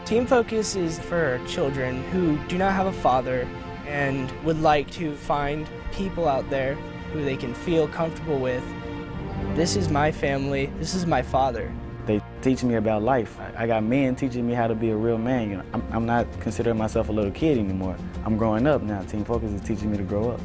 Team Focus is for children who do not have a father and would like to find people out there who they can feel comfortable with. This is my family, this is my father. They teach me about life. I got men teaching me how to be a real man. You know, I'm not considering myself a little kid anymore. I'm growing up now. Team Focus is teaching me to grow up.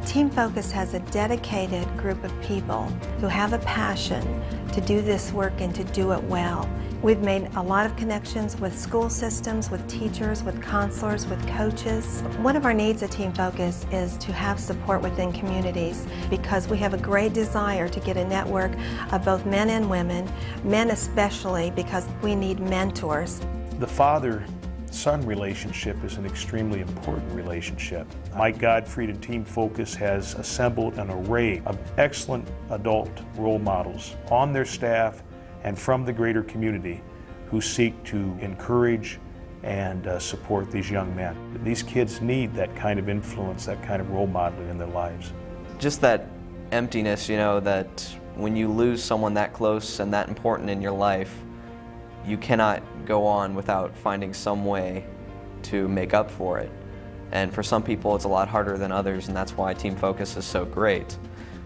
Team Focus has a dedicated group of people who have a passion to do this work and to do it well. We've made a lot of connections with school systems, with teachers, with counselors, with coaches. One of our needs at Team Focus is to have support within communities because we have a great desire to get a network of both men and women, men especially because we need mentors. The father-son relationship is an extremely important relationship. Mike Godfried and Team Focus has assembled an array of excellent adult role models on their staff and from the greater community who seek to encourage and support these young men. These kids need that kind of influence, that kind of role modeling in their lives. Just that emptiness, you know, that when you lose someone that close and that important in your life, you cannot go on without finding some way to make up for it. And for some people it's a lot harder than others, and that's why Team Focus is so great,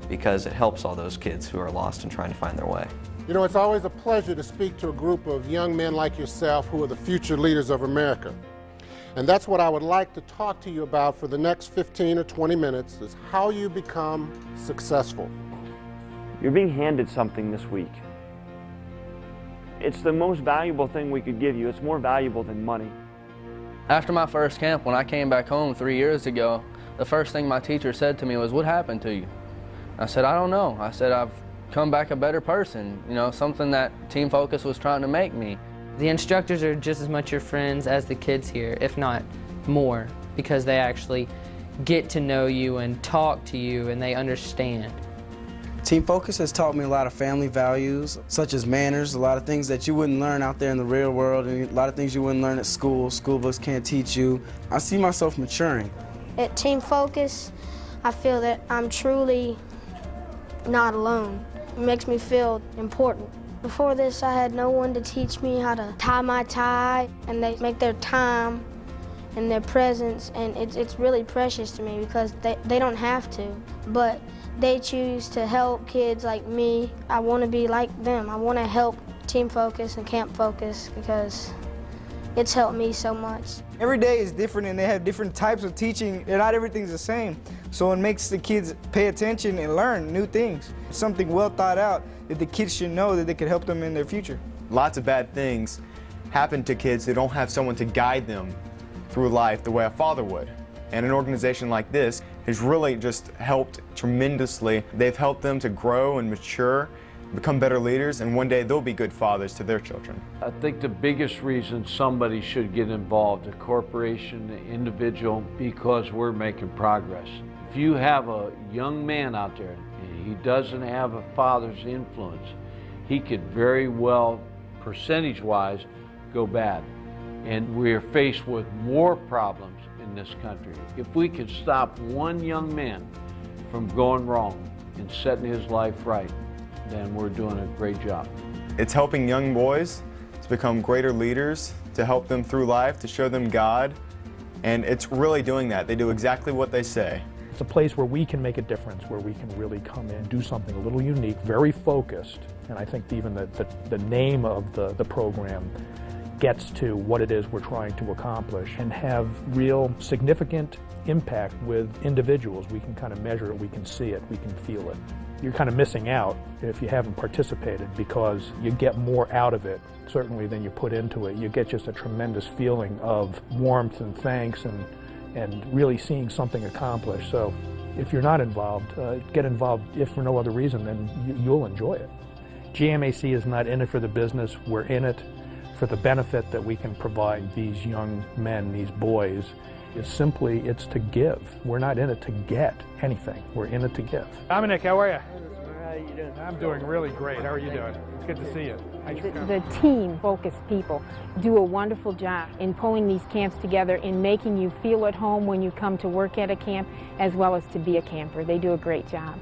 because it helps all those kids who are lost and trying to find their way. You know, it's always a pleasure to speak to a group of young men like yourself who are the future leaders of America. And that's what I would like to talk to you about for the next 15 or 20 minutes, is how you become successful. You're being handed something this week. It's the most valuable thing we could give you. It's more valuable than money. After my first camp, when I came back home 3 years ago, the first thing my teacher said to me was, "What happened to you?" I said, "I don't know." I said, "I've come back a better person," you know, something that Team Focus was trying to make me. The instructors are just as much your friends as the kids here, if not more, because they actually get to know you and talk to you and they understand. Team Focus has taught me a lot of family values, such as manners, a lot of things that you wouldn't learn out there in the real world, and a lot of things you wouldn't learn at school. School books can't teach you. I see myself maturing. At Team Focus, I feel that I'm truly not alone. It makes me feel important. Before this, I had no one to teach me how to tie my tie, and they make their time and their presence, and it's really precious to me because they don't have to, but they choose to help kids like me. I want to be like them. I want to help Team Focus and Camp Focus because it's helped me so much. Every day is different and they have different types of teaching, and not everything's the same. So it makes the kids pay attention and learn new things. Something well thought out that the kids should know that they could help them in their future. Lots of bad things happen to kids who don't have someone to guide them through life the way a father would. And an organization like this has really just helped tremendously. They've helped them to grow and mature, become better leaders, and one day they'll be good fathers to their children. I think the biggest reason somebody should get involved, a corporation, an individual, because we're making progress. If you have a young man out there and he doesn't have a father's influence, he could very well, percentage-wise, go bad. And we're faced with more problems in this country. If we could stop one young man from going wrong and setting his life right, then we're doing a great job. It's helping young boys to become greater leaders, to help them through life, to show them God, and it's really doing that. They do exactly what they say. It's a place where we can make a difference, where we can really come in, do something a little unique, very focused, and I think even the name of the program gets to what it is we're trying to accomplish and have real significant impact with individuals. We can kind of measure it, we can see it, we can feel it. You're kind of missing out if you haven't participated because you get more out of it, certainly, than you put into it. You get just a tremendous feeling of warmth and thanks and really seeing something accomplished. So if you're not involved, get involved if for no other reason, then you'll enjoy it. GMAC is not in it for the business, we're in it for the benefit that we can provide these young men, these boys. It's to give. We're not in it to get anything. We're in it to give. Dominic, how are you? you doing? I'm doing really great. How are you doing? It's good to see you. Thanks for coming. The team-focused people do a wonderful job in pulling these camps together, in making you feel at home when you come to work at a camp, as well as to be a camper. They do a great job.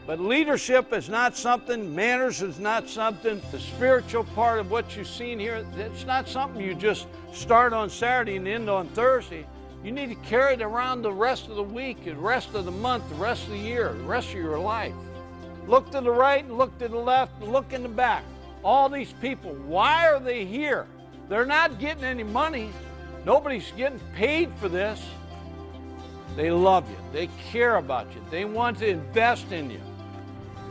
But leadership is not something, manners is not something, the spiritual part of what you've seen here, it's not something you just start on Saturday and end on Thursday. You need to carry it around the rest of the week, the rest of the month, the rest of the year, the rest of your life. Look to the right and look to the left and look in the back. All these people, why are they here? They're not getting any money. Nobody's getting paid for this. They love you. They care about you. They want to invest in you.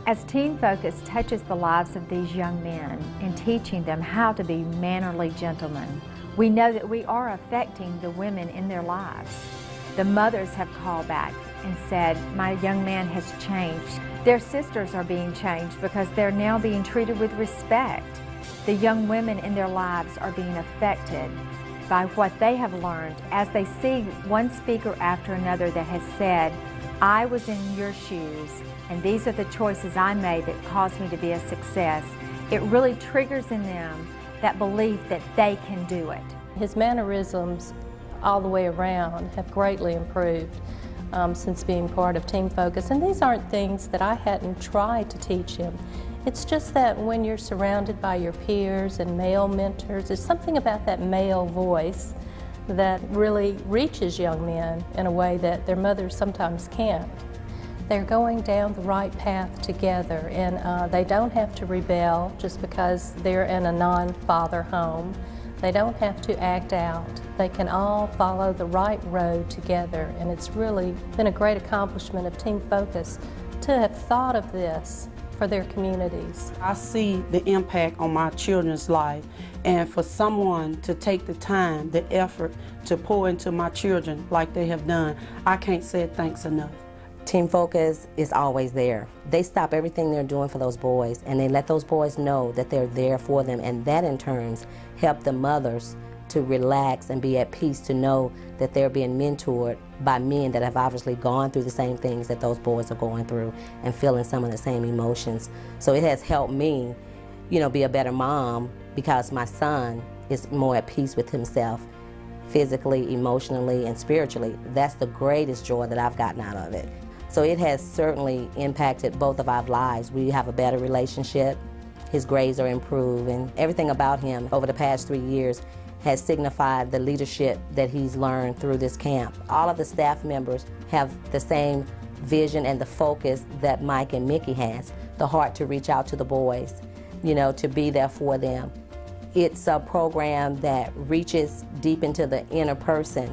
As Team Focus touches the lives of these young men in teaching them how to be mannerly gentlemen, we know that we are affecting the women in their lives. The mothers have called back and said, my young man has changed. Their sisters are being changed because they're now being treated with respect. The young women in their lives are being affected by what they have learned as they see one speaker after another that has said, I was in your shoes and these are the choices I made that caused me to be a success. It really triggers in them that belief that they can do it. His mannerisms all the way around have greatly improved since being part of Team Focus. And these aren't things that I hadn't tried to teach him. It's just that when you're surrounded by your peers and male mentors, there's something about that male voice that really reaches young men in a way that their mothers sometimes can't. They're going down the right path together, and they don't have to rebel just because they're in a non-father home. They don't have to act out. They can all follow the right road together, and it's really been a great accomplishment of Team Focus to have thought of this for their communities. I see the impact on my children's life, and for someone to take the time, the effort to pour into my children like they have done, I can't say thanks enough. Team Focus is always there. They stop everything they're doing for those boys, and they let those boys know that they're there for them, and that in turn help the mothers to relax and be at peace to know that they're being mentored by men that have obviously gone through the same things that those boys are going through and feeling some of the same emotions. So it has helped me, be a better mom because my son is more at peace with himself physically, emotionally, and spiritually. That's the greatest joy that I've gotten out of it. So it has certainly impacted both of our lives. We have a better relationship. His grades are improving. Everything about him over the past 3 years has signified the leadership that he's learned through this camp. All of the staff members have the same vision and the focus that Mike and Mickey has, the heart to reach out to the boys, to be there for them. It's a program that reaches deep into the inner person,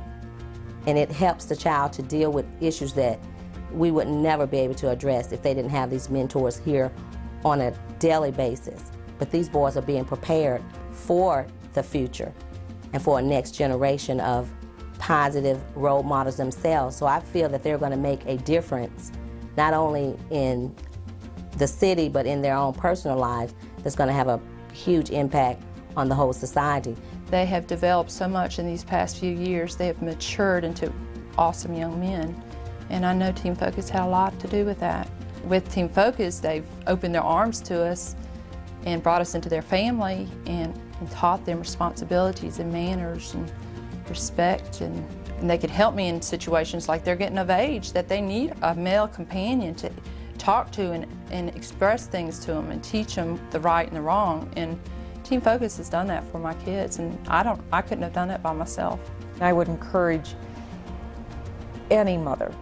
and it helps the child to deal with issues that we would never be able to address if they didn't have these mentors here on a daily basis. But these boys are being prepared for the future and for a next generation of positive role models themselves. So I feel that they're going to make a difference, not only in the city, but in their own personal lives, that's going to have a huge impact on the whole society. They have developed so much in these past few years. They have matured into awesome young men. And I know Team Focus had a lot to do with that. With Team Focus, they've opened their arms to us and brought us into their family and taught them responsibilities and manners and respect. And they could help me in situations like they're getting of age, that they need a male companion to talk to and express things to them and teach them the right and the wrong. And Team Focus has done that for my kids, and I couldn't have done that by myself. I would encourage any mother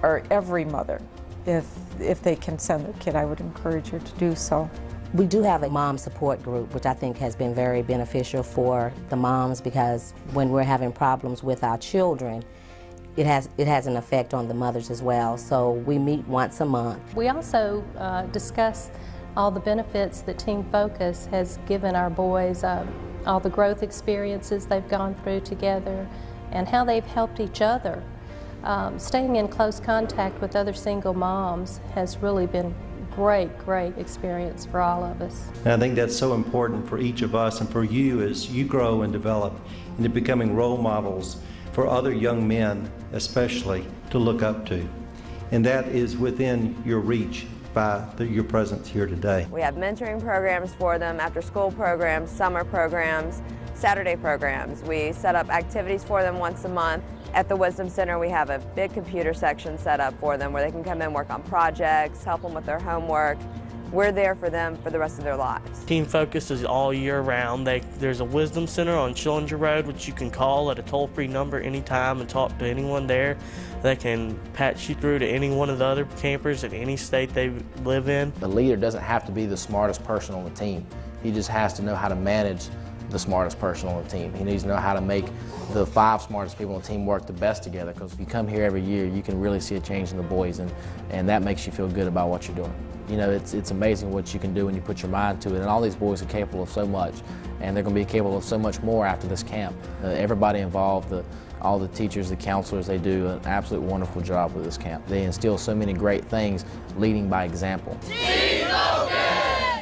or every mother, if they can send their kid, I would encourage her to do so. We do have a mom support group, which I think has been very beneficial for the moms, because when we're having problems with our children, it has an effect on the mothers as well. So we meet once a month. We also discuss all the benefits that Team Focus has given our boys, all the growth experiences they've gone through together, and how they've helped each other. Staying in close contact with other single moms has really been great experience for all of us. And I think that's so important for each of us and for you as you grow and develop into becoming role models for other young men, especially, to look up to. And that is within your reach by your presence here today. We have mentoring programs for them, after-school programs, summer programs, Saturday programs. We set up activities for them once a month. At the Wisdom Center, we have a big computer section set up for them where they can come in and work on projects, help them with their homework. We're there for them for the rest of their lives. Team Focus is all year round. There's a Wisdom Center on Schillinger Road, which you can call at a toll-free number anytime and talk to anyone there. They can patch you through to any one of the other campers in any state they live in. The leader doesn't have to be the smartest person on the team. He just has to know how to manage the smartest person on the team. He needs to know how to make the 5 smartest people on the team work the best together, because if you come here every year, you can really see a change in the boys, and that makes you feel good about what you're doing. You know, it's amazing what you can do when you put your mind to it, and all these boys are capable of so much, and they're going to be capable of so much more after this camp. Everybody involved, all the teachers, the counselors, they do an absolute wonderful job with this camp. They instill so many great things, leading by example.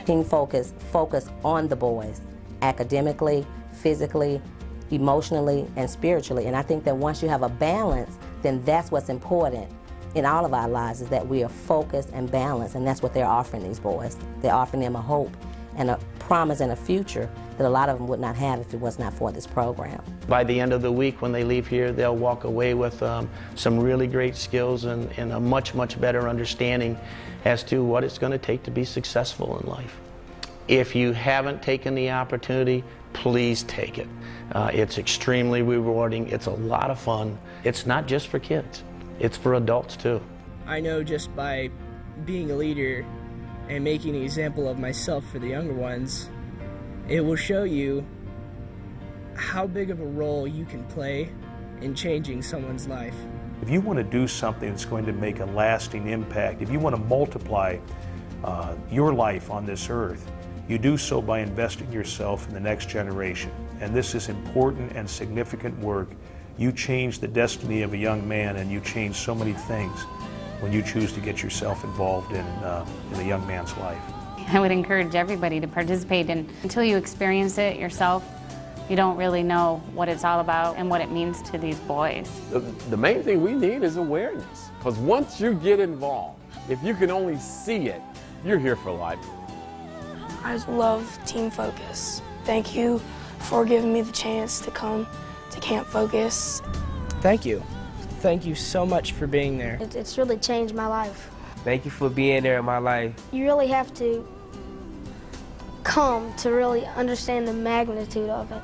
Team Focus focus on the boys, academically, physically, emotionally, and spiritually. And I think that once you have a balance, then that's what's important in all of our lives, is that we are focused and balanced, and that's what they're offering these boys. They're offering them a hope and a promise and a future that a lot of them would not have if it was not for this program. By the end of the week, when they leave here, they'll walk away with some really great skills and a much, much better understanding as to what it's going to take to be successful in life. If you haven't taken the opportunity, please take it. It's extremely rewarding. It's a lot of fun. It's not just for kids. It's for adults too. I know just by being a leader and making an example of myself for the younger ones, it will show you how big of a role you can play in changing someone's life. If you want to do something that's going to make a lasting impact, if you want to multiply your life on this earth, you do so by investing yourself in the next generation. And this is important and significant work. You change the destiny of a young man, and you change so many things when you choose to get yourself involved in a young man's life. I would encourage everybody to participate in. Until you experience it yourself, you don't really know what it's all about and what it means to these boys. The main thing we need is awareness, because once you get involved, if you can only see it, you're here for life. I love Team Focus. Thank you for giving me the chance to come to Camp Focus. Thank you. Thank you so much for being there. It's really changed my life. Thank you for being there in my life. You really have to come to really understand the magnitude of it.